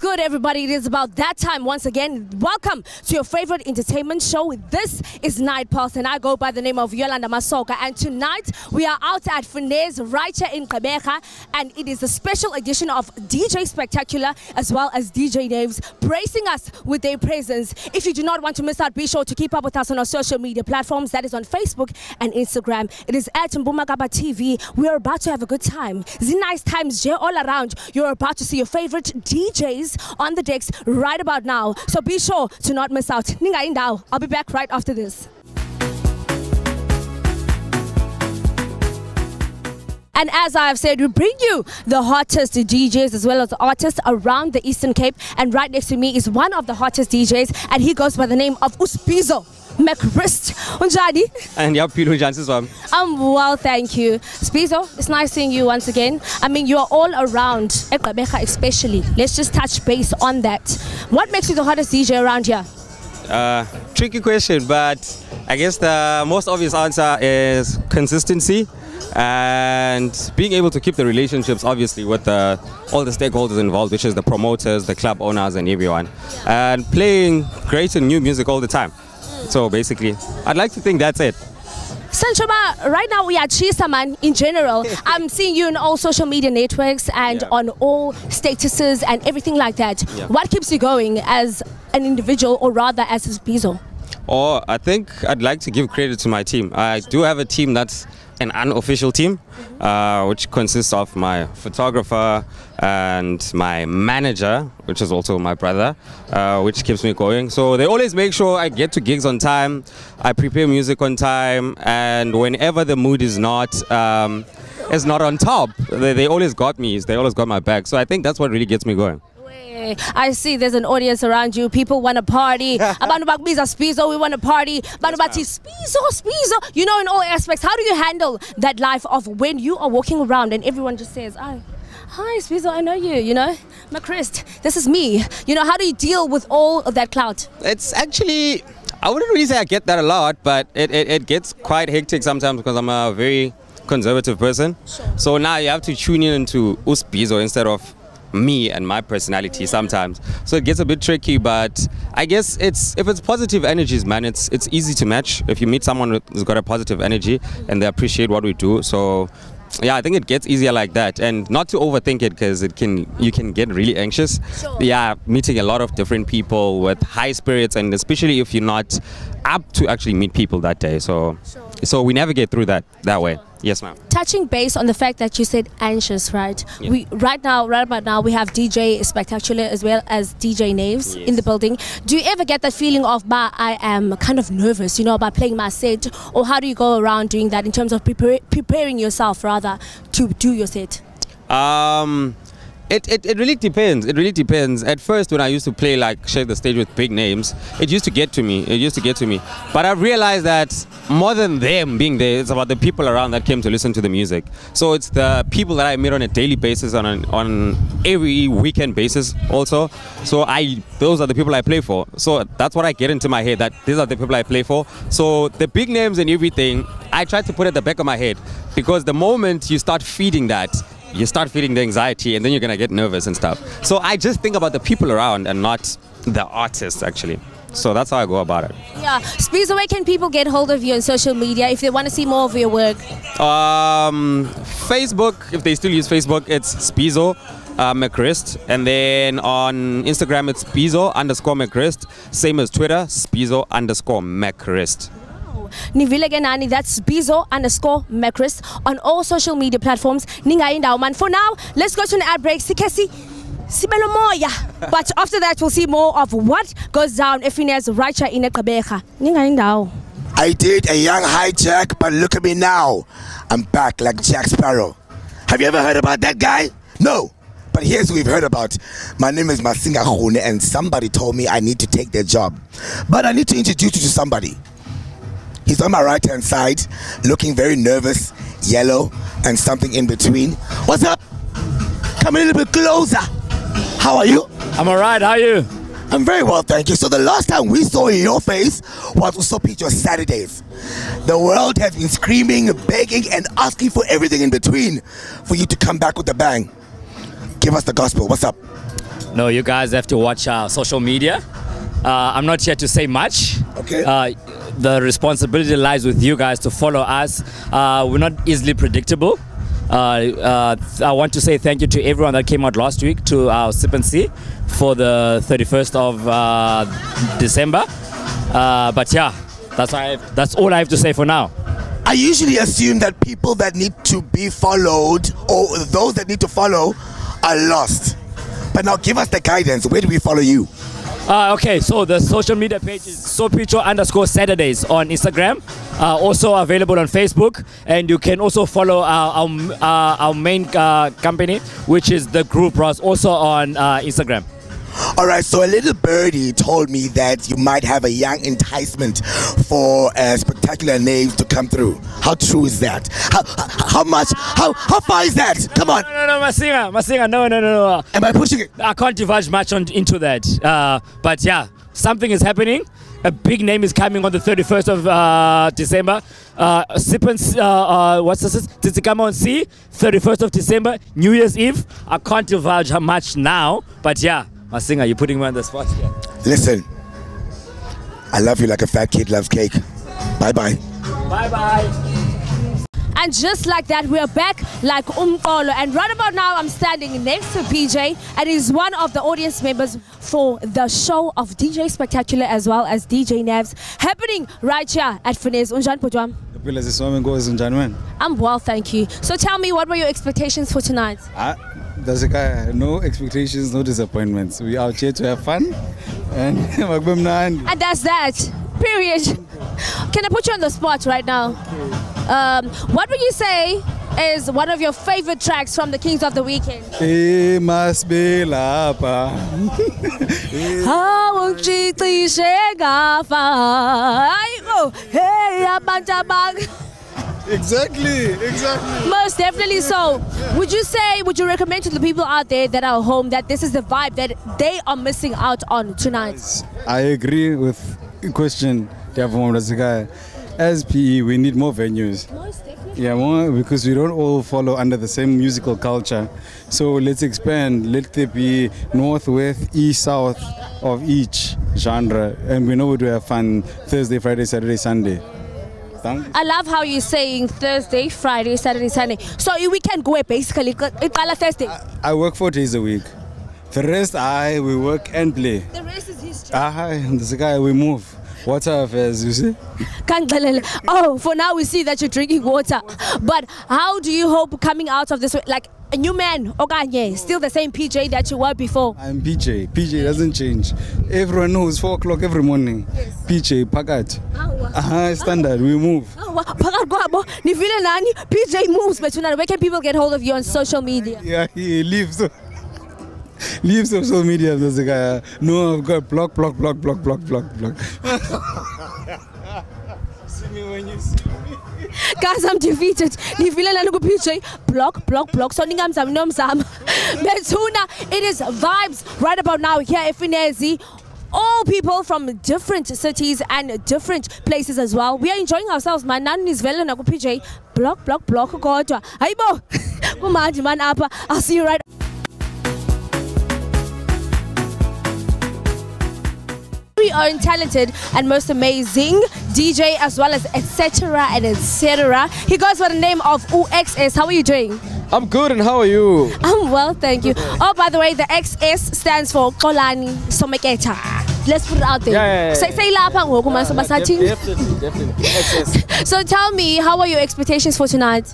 good, everybody? It is about that time once again. Welcome to your favorite entertainment show. This is Night Pulse, and I go by the name of Yolanda Masoka. And tonight we are out at Finesse right here in Gqeberha, and it is a special edition of DJ Spectacular as well as DJ Naves bracing us with their presence. If you do not want to miss out, be sure to keep up with us on our social media platforms. That is on Facebook and Instagram. It is at Mbumagaba TV. We are about to have a good time. Nice times all around. You're about to see your favorite DJs on the decks right about now. So be sure to not miss out. Ninga Indao. I'll be back right after this. And as I've said, we bring you the hottest DJs as well as artists around the Eastern Cape. And right next to me is one of the hottest DJs, and he goes by the name of Spizo McChrist. Unjani? And I'm well, thank you. Spizo, it's nice seeing you once again. I mean, you are all around, Gqeberha especially. Let's just touch base on that. What makes you the hottest DJ around here? Tricky question, but I guess the most obvious answer is consistency and being able to keep the relationships, obviously, with all the stakeholders involved, which is the promoters, the club owners, and everyone, and playing great and new music all the time. So basically, I'd like to think that's it. Sanchoba, right now we are Chisaman in general. I'm seeing you on all social media networks and on all statuses and everything like that. Yeah. What keeps you going as an individual, or rather as a Spizo? Oh, I think I'd like to give credit to my team. I do have a team that's an unofficial team, which consists of my photographer and my manager, which is also my brother, which keeps me going. So they always make sure I get to gigs on time, I prepare music on time, and whenever the mood is not on top, they always got me. They always got my back. So I think that's what really gets me going. I see there's an audience around you. People want to party. Abantu bakbiza Spizo, we want to party. Abantu bathi Spizo. You know, in all aspects, how do you handle that life of when you are walking around and everyone just says, "Oh, hi Spizo, I know you, you know, McChrist, this is me." You know, how do you deal with all of that clout? It's actually, I wouldn't really say I get that a lot, but it gets quite hectic sometimes because I'm a very conservative person. Sure. So now you have to tune in into Spizo instead of me and my personality sometimes, so it gets a bit tricky. But I guess if it's positive energies, man, it's easy to match. If you meet someone who's got a positive energy and they appreciate what we do, so yeah, I think it gets easier like that, and not to overthink it, because you can get really anxious. Sure. Yeah, meeting a lot of different people with high spirits, and especially if you're not up to actually meet people that day. So sure. So we navigate through that way. Yes, ma'am. Touching base on the fact that you said anxious, right? Yeah. Right about now, we have DJ Spectacular as well as DJ Naves in the building. Do you ever get that feeling of, I am kind of nervous, you know, about playing my set? Or how do you go around doing that in terms of preparing yourself, rather, to do your set? It really depends. It really depends. At first, when I used to play, like, share the stage with big names, it used to get to me. But I've realized that more than them being there, it's about the people around that came to listen to the music. So it's the people that I meet on a daily basis, on every weekend basis also. So those are the people I play for. So that's what I get into my head, that these are the people I play for. So the big names and everything, I try to put at the back of my head, because the moment you start feeding that, you start feeling the anxiety, and then you're going to get nervous and stuff. So I just think about the people around and not the artists, actually. So that's how I go about it. Yeah. Spizo, where can people get hold of you on social media if they want to see more of your work? Facebook, if they still use Facebook, it's Spizo McChrist. And then on Instagram, it's Spizo_McChrist. Same as Twitter, Spizo_McChrist. Nivilegenani, that's Spizo_McChrist on all social media platforms. Ninga Indao, man. For now, let's go to an ad break. Sikesi Sibelo Moya. But after that, we'll see more of what goes down if Finesse right here in Gqeberha. Ninga Indao. I did a young hijack, but look at me now. I'm back like Jack Sparrow. Have you ever heard about that guy? No. But here's who we've heard about. My name is Masinga Khune, and somebody told me I need to take their job. But I need to introduce you to somebody. He's on my right-hand side, looking very nervous, yellow, and something in between. What's up? Come a little bit closer. How are you? I'm alright, how are you? I'm very well, thank you. So the last time we saw your face was to Soapy Your Saturdays. The world has been screaming, begging, and asking for everything in between for you to come back with a bang. Give us the gospel. What's up? No, you guys have to watch our social media. I'm not here to say much. Okay. The responsibility lies with you guys to follow us. We're not easily predictable. I want to say thank you to everyone that came out last week to our Sip and See for the 31st of December. But yeah, that's all I have to say for now. I usually assume that people that need to be followed or those that need to follow are lost. But now give us the guidance. Where do we follow you? Okay, so the social media page is Sopicho_Saturdays on Instagram. Also available on Facebook, and you can also follow our main company, which is the Group Ross, also on Instagram. All right, so a little birdie told me that you might have a young enticement for Spectacular Names to come through. How true is that? How much? How far is that? Come on. No, Masinga, no. Am I pushing it? I can't divulge much into that. But yeah, something is happening. A big name is coming on the 31st of December. Sip and what's this? Tizikama on C, 31st of December, New Year's Eve. I can't divulge how much now, but yeah. Masinga, you're putting me on the spot here. Listen, I love you like a fat kid loves cake. Bye-bye. Bye-bye. And just like that, we are back like Umqolo. And right about now, I'm standing next to PJ, and he's one of the audience members for the show of DJ Spectacular as well as DJ Navs, happening right here at Finesse. Unjan Pujwam. I'm well, thank you. So tell me, what were your expectations for tonight? There's a guy, no expectations, no disappointments. We out here to have fun, and that's that. Period. Can I put you on the spot right now? What would you say is one of your favorite tracks from the Kings of the Weekend? It must be Lapa. Exactly. Most definitely so. Would you recommend to the people out there that are home that this is the vibe that they are missing out on tonight? I agree with the question. As PE, we need more venues. Most definitely. Yeah, more, because we don't all follow under the same musical culture. So let's expand. Let there be north, west, east, south of each genre. And we know we do have fun Thursday, Friday, Saturday, Sunday. I love how you're saying Thursday, Friday, Saturday, Sunday. So we can go basically Thursday. I work 4 days a week. The rest, we work and play. The rest is history. This guy, we move. Water affairs, you see? Oh, for now we see that you're drinking water. But how do you hope coming out of this, like a new man, Oganye, still the same PJ that you were before? I'm PJ. PJ doesn't change. Everyone knows 4 o'clock every morning. Yes. PJ, Pakat. Standard, we move. PJ moves, but tonight, where can people get hold of you on social media? Yeah, he leaves. Leave social media. There's a guy. No, I've got block. See me when you see me. Guys, I'm defeated. PJ, block. So it is vibes right about now here at Finesse. All people from different cities and different places as well. We are enjoying ourselves, man. Nan is well na PJ. Block. Kodwa. Hayibo. Man apa. I'll see you right. We are talented and most amazing DJ as well as etc. He goes by the name of UXS. How are you doing? I'm good, and how are you? I'm well, thank you. Oh, by the way, the XS stands for Kolani Someketa. Let's put it out there. Yeah. Say Definitely. XS. So tell me, how are your expectations for tonight?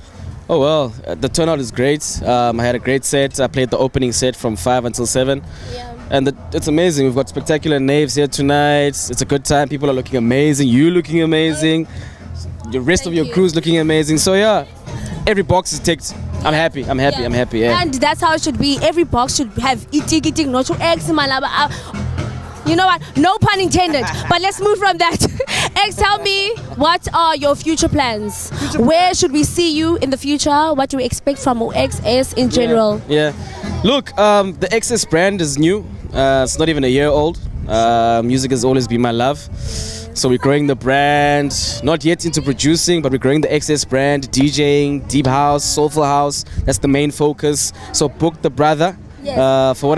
Oh well, the turnout is great. I had a great set. I played the opening set from 5 until 7. Yeah. And it's amazing. We've got Spectacular Naves here tonight. It's a good time. People are looking amazing. You looking amazing. The rest of your crew's looking amazing. So yeah, every box is ticked. I'm happy. Yeah. And that's how it should be. Every box should have eating, not to X, you know what? No pun intended. But let's move from that. X, tell me, what are your future plans? Where should we see you in the future? What do we expect from XS in general? Yeah. Look, the XS brand is new. It's not even a year old. Music has always been my love. So we're growing the brand, not yet into producing, but we're growing the XS brand, DJing, deep house, soulful house. That's the main focus. So book the brother. Yes. For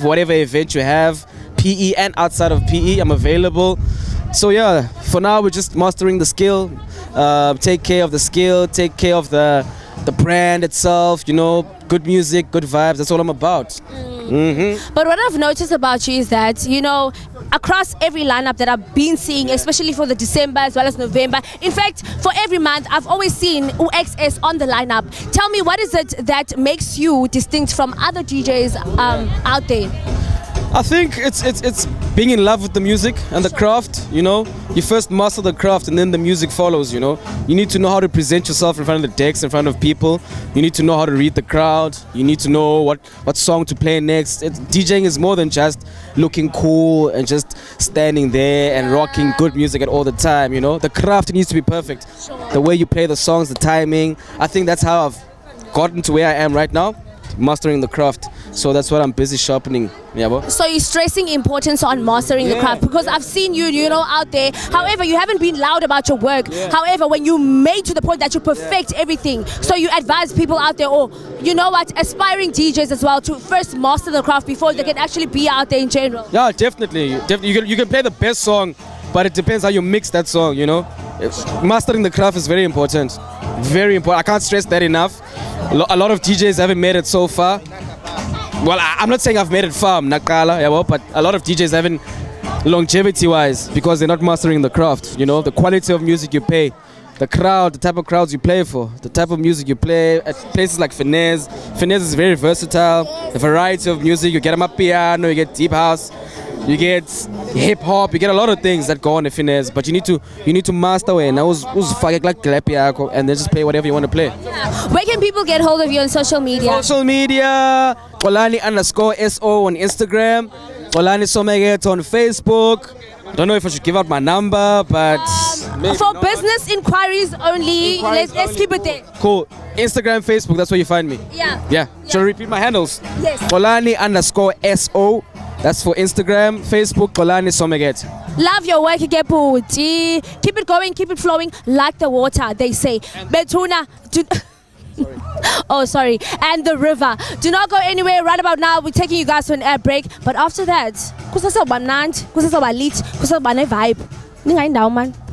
whatever event you have, PE and outside of PE, I'm available. So yeah, for now we're just mastering the skill, take care of the skill, take care of the brand itself, you know, good music, good vibes, that's all I'm about. But what I've noticed about you is that, you know, across every lineup that I've been seeing, especially for the December as well as November, in fact, for every month, I've always seen UXS on the lineup. Tell me, what is it that makes you distinct from other DJs out there? I think it's being in love with the music and the craft, you know. You first master the craft and then the music follows, you know. You need to know how to present yourself in front of the decks, in front of people. You need to know how to read the crowd. You need to know what song to play next. DJing is more than just looking cool and just standing there and rocking good music at all the time, you know. The craft needs to be perfect. The way you play the songs, the timing. I think that's how I've gotten to where I am right now, mastering the craft. So that's what I'm busy sharpening. Yeah, bro. So you're stressing importance on mastering the craft, because I've seen you, you know, out there. However, you haven't been loud about your work. However, when you made to the point that you perfect everything, so you advise people out there, or you know what, aspiring DJs as well, to first master the craft before they can actually be out there in general. Yeah, definitely. You can play the best song, but it depends how you mix that song, you know. Mastering the craft is very important. Very important. I can't stress that enough. A lot of DJs haven't made it so far. Well, I'm not saying I've made it far, Nakala, yeah, well, but a lot of DJs haven't, longevity-wise, because they're not mastering the craft. You know, the quality of music you play, the crowd, the type of crowds you play for, the type of music you play at places like Finesse. Finesse is very versatile. The variety of music, you get amapiano, you get deep house, you get hip hop, you get a lot of things that go on in Finesse. But you need to master it, and then just play whatever you want to play. Where can people get hold of you on social media? Social media, Xolani_SO on Instagram, Xolani Someget on Facebook. Don't know if I should give out my number, but for business inquiries only, let's keep it there. Cool. Instagram, Facebook, that's where you find me. Yeah. Shall I repeat my handles? Yes. Xolani_SO. That's for Instagram, Facebook, Xolani Someget. Love your work, Keputi. Keep it going, keep it flowing like the water, they say. Betuna. Oh, sorry. And the river. Do not go anywhere. Right about now, we're taking you guys to an air break. But after that,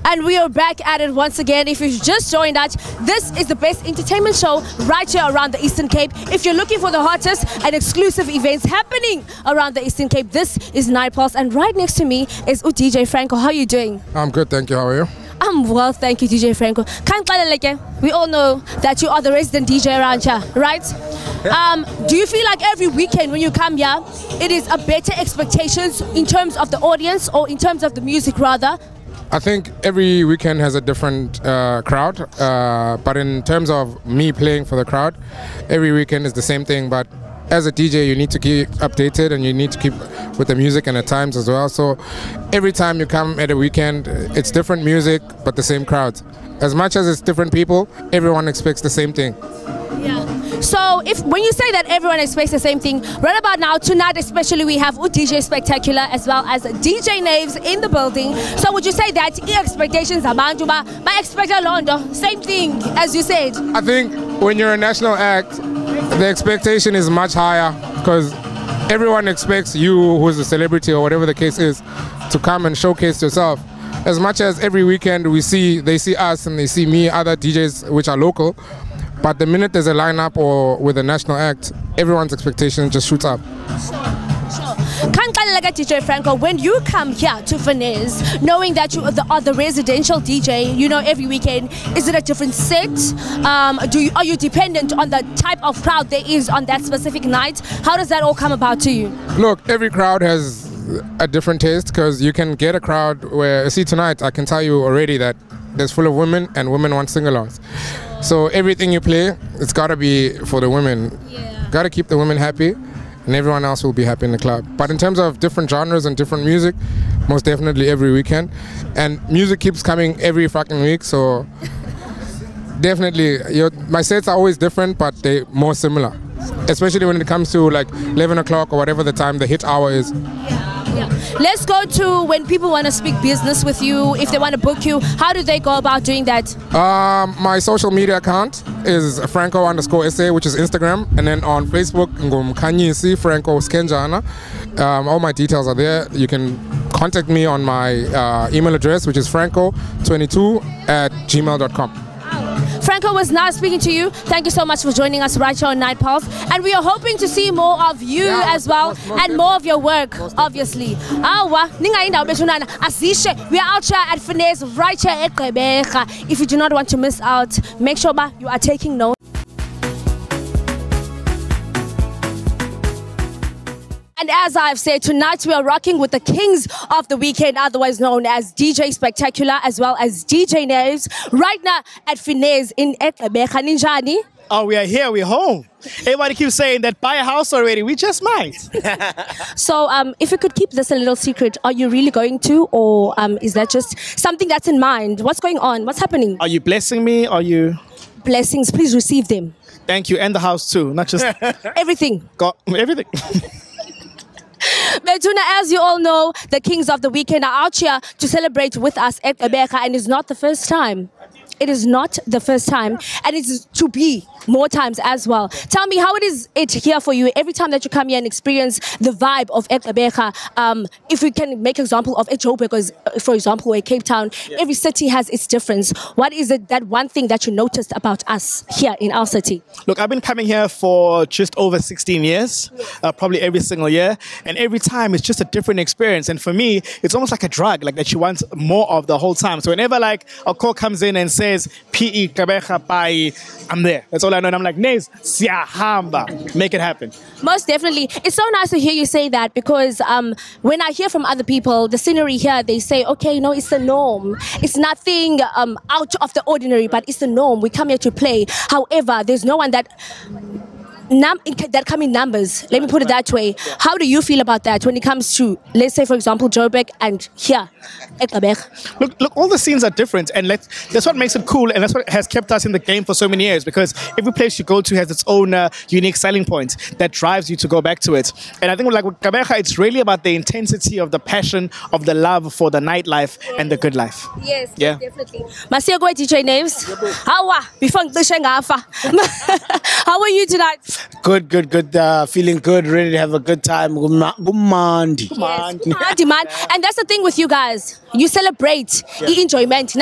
and we are back at it once again. If you've just joined us, this is the best entertainment show right here around the Eastern Cape. If you're looking for the hottest and exclusive events happening around the Eastern Cape, this is Night Pulse. And right next to me is DJ Franco. How are you doing? I'm good, thank you. How are you? I'm well, thank you, DJ Franco. We all know that you are the resident DJ around here, right? Do you feel like every weekend when you come here, it is a better expectations in terms of the audience, or in terms of the music rather? I think every weekend has a different crowd, but in terms of me playing for the crowd, every weekend is the same thing. But as a DJ, you need to keep updated, and you need to keep with the music and the times as well. So every time you come at a weekend, it's different music, but the same crowd. As much as it's different people, everyone expects the same thing. Yeah. So when you say that everyone expects the same thing, right about now, tonight especially, we have DJ Spectacular as well as DJ Naves in the building. So would you say that expectations are my expected Londo, same thing as you said? I think when you're a national act, the expectation is much higher, because everyone expects you, who's a celebrity or whatever the case is, to come and showcase yourself. As much as every weekend they see us and they see me, other DJs which are local, but the minute there's a lineup or with a national act, everyone's expectation just shoots up. Sure. DJ Franco, when you come here to Finesse, knowing that you are the residential DJ, you know, every weekend, is it a different set? Are you dependent on the type of crowd there is on that specific night? How does that all come about to you? Look, every crowd has a different taste, because you can get a crowd where, see, tonight I can tell you already that there's full of women, and women want sing-alongs. So everything you play, it's got to be for the women. Got to keep the women happy, and everyone else will be happy in the club. But in terms of different genres and different music, most definitely every weekend. And music keeps coming every fucking week, so definitely my sets are always different, but they're more similar. Especially when it comes to like 11 o'clock or whatever the time the hit hour is. Let's go to when people want to speak business with you, if they want to book you, how do they go about doing that? My social media account is Franco_SA, which is Instagram, and then on Facebook, Ngumkhanyisi Franco Skenjana. All my details are there. You can contact me on my email address, which is franco22@gmail.com. Franco, was nice speaking to you. Thank you so much for joining us right here on Night Pulse. And we are hoping to see more of you as well, and more of your work, obviously. We are out here at Finesse right here at Gqeberha. If you do not want to miss out, make sure you are taking notes. And as I've said, tonight we are rocking with the kings of the weekend, otherwise known as DJ Spectacular, as well as DJ Naves, right now at Finesse in Gqeberha. Ninjani. Oh, we are here, we're home. Everybody keeps saying that buy a house already, we just might. So if you could keep this a little secret, are you really going to, or is that just something that's in mind? What's going on? What's happening? Are you blessing me? Are you? Blessings, please receive them. Thank you, and the house too, not just... Everything. Got everything. Betuna, as you all know, the kings of the weekend are out here to celebrate with us at Gqeberha, and it's not the first time. It is not the first time, and it's to be more times as well. Tell me, how is it here for you every time that you come here and experience the vibe of Gqeberha? If we can make an example of Joburg, because, for example, or Cape Town, every city has its difference. What is it, that one thing that you noticed about us here in our city? Look, I've been coming here for just over 16 years, probably every single year, and every time it's just a different experience. And for me, it's almost like a drug, like that you want more of the whole time. So whenever like a call comes in and says PE Gqeberha bye, I'm there. That's all I know. And I'm like, Nays, siyahamba, make it happen. Most definitely. It's so nice to hear you say that, because when I hear from other people, the scenery here, they say, okay, no, it's the norm. It's nothing out of the ordinary, but it's the norm. We come here to play. However, there's no one that come in numbers. Let me put it that way. How do you feel about that when it comes to, let's say, for example, Joburg and here at Gqeberha? Look, all the scenes are different, and that's what makes it cool, and that's what has kept us in the game for so many years, because every place you go to has its own unique selling point that drives you to go back to it. And I think like with Gqeberha, it's really about the intensity of the passion, of the love for the nightlife and the good life. Yes, yeah, definitely. Masiego DJ Naves. How are you tonight? Good. Feeling good, ready to have a good time. Gumandi. Yes, man. And that's the thing with you guys. You celebrate enjoyment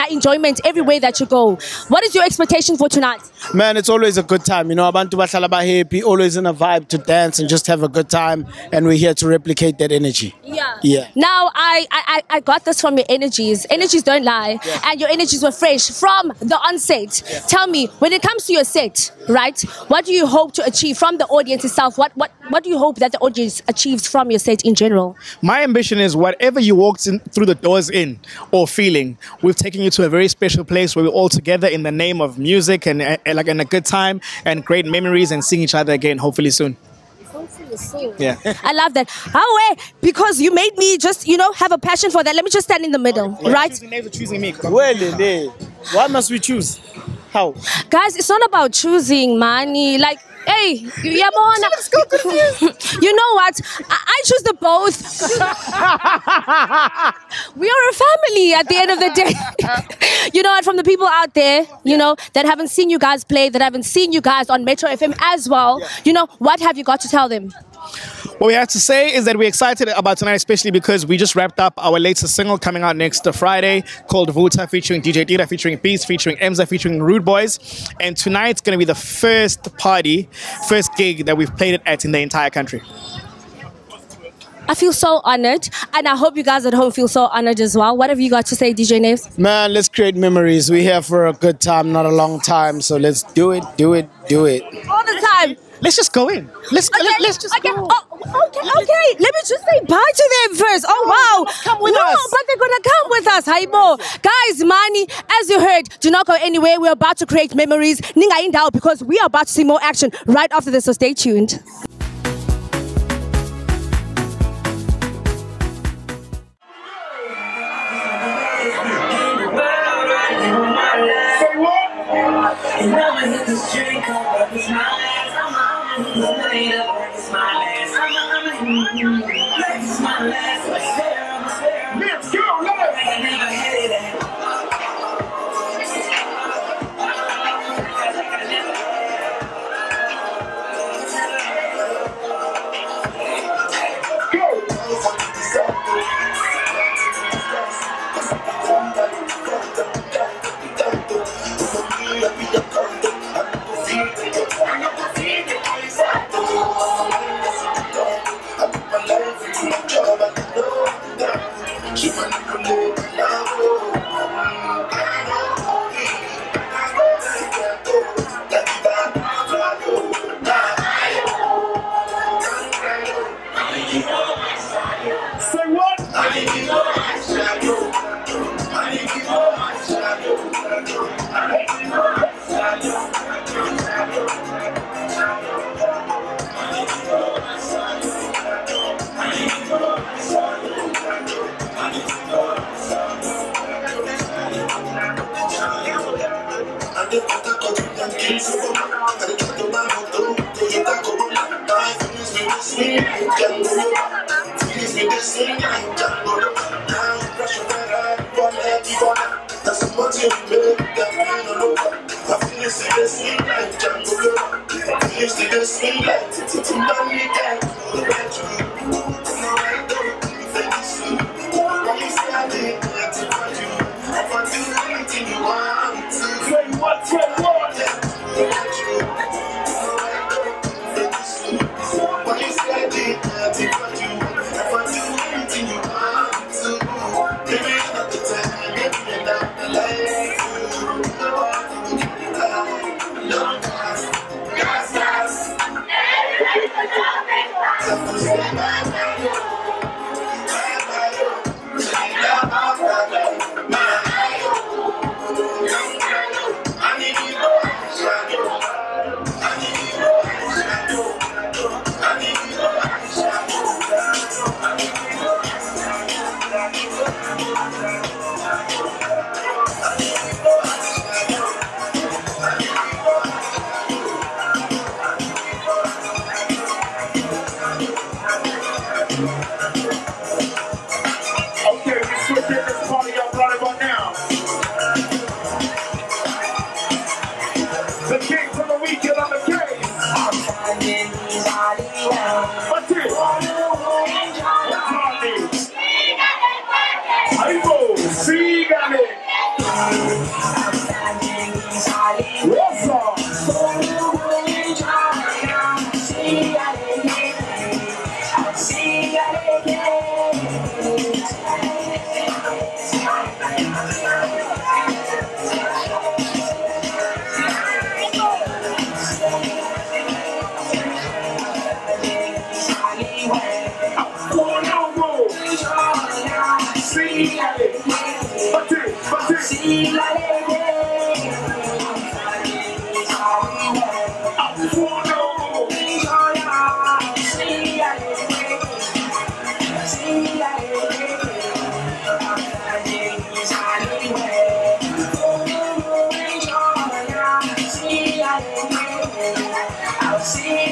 everywhere that you go. What is your expectation for tonight? Man, it's always a good time. You know, abantu bahlala happy, always in a vibe to dance and just have a good time. And we're here to replicate that energy. Yeah. Now, I got this from your energies. Energies don't lie. Yeah. And your energies were fresh from the onset. Yeah. Tell me, when it comes to your set, right, what do you hope to achieve from the audience itself? What do you hope that the audience achieves from your set in general? My ambition is whatever you walked in through the doors in or feeling, we've taken you to a very special place where we're all together in the name of music and like in a good time and great memories and seeing each other again, hopefully soon. Yeah. I love that. Because you made me just, have a passion for that. Let me just stand in the middle, right? Choosing me. Why must we choose? How? Guys, it's not about choosing money. Like, hey, you know what? I choose the both. We are a family at the end of the day. You know what? From the people out there, that haven't seen you guys play, that haven't seen you guys on Metro FM as well, what have you got to tell them? What we have to say is that we're excited about tonight, especially because we just wrapped up our latest single coming out next Friday called Vuta, featuring DJ Tira, featuring Beast, featuring Emza, featuring Rude Boys. And tonight's going to be the first gig that we've played it at in the entire country. I feel so honored, and I hope you guys at home feel so honored as well. What have you got to say, DJ Naves? Man, let's create memories. We're here for a good time, not a long time. So let's do it. All the time. Let's just go in. Let's just go. Okay. Let me just say bye to them first. Oh, wow. Come with us. No, but they're going to come with us. Haibo. Guys, Mani, as you heard, do not go anywhere. We're about to create memories. Ninga indao, because we are about to see more action right after this, so stay tuned. And I'ma hit this drink up, it's my last. I'm made up, it's my last. This is my last, I swear. Let's go, live. I never had it. I'll see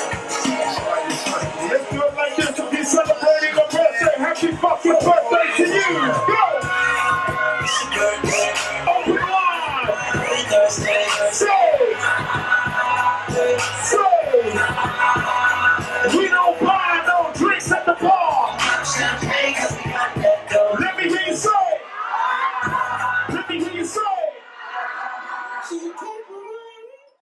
you